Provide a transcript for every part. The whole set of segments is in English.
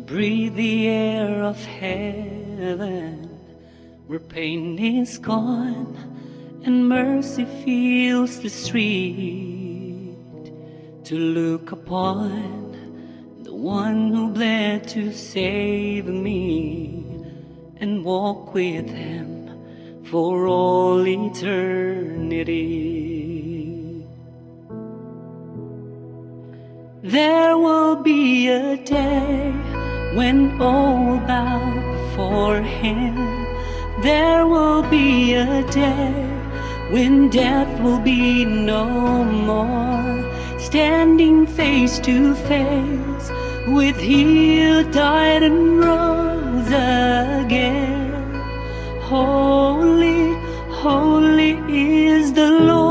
breathe the air of heaven, where pain is gone and mercy fills the street, to look upon the one who bled to save me, and walk with him for all eternity. There will be a day when all will bow before him. There will be a day when death will be no more, standing face to face with He who died and rose again. Holy, holy is the Lord.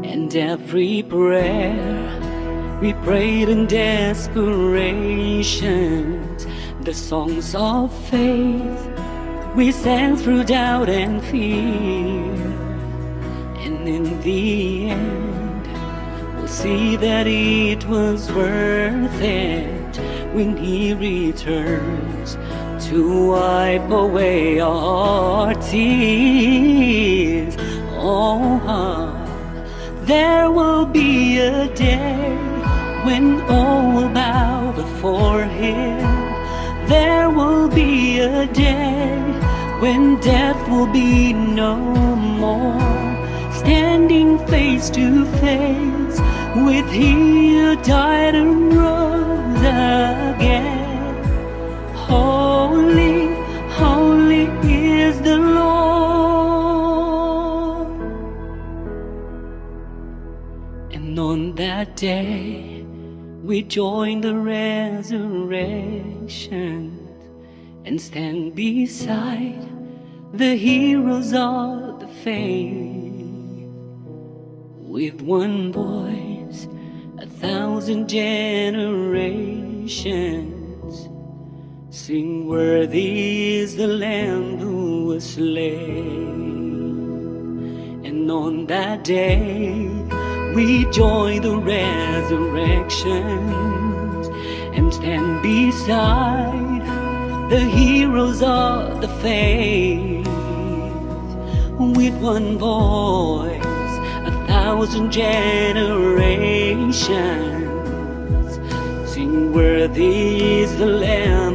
And every prayer we prayed in desperation, the songs of faith we sang through doubt and fear, and in the end we'll see that it was worth it when He returns to wipe away our tears. Oh, there will be a day when all will bow before Him. There will be a day when death will be no more, standing face to face with He who died and rose again. Holy, holy is the Lord. And on that day we join the resurrection and stand beside the heroes of the faith. With one voice, 1,000 generations sing, worthy is the Lamb who was slain. And on that day we join the resurrections and stand beside the heroes of the faith. With one voice, 1,000 generations sing, worthy is the Lamb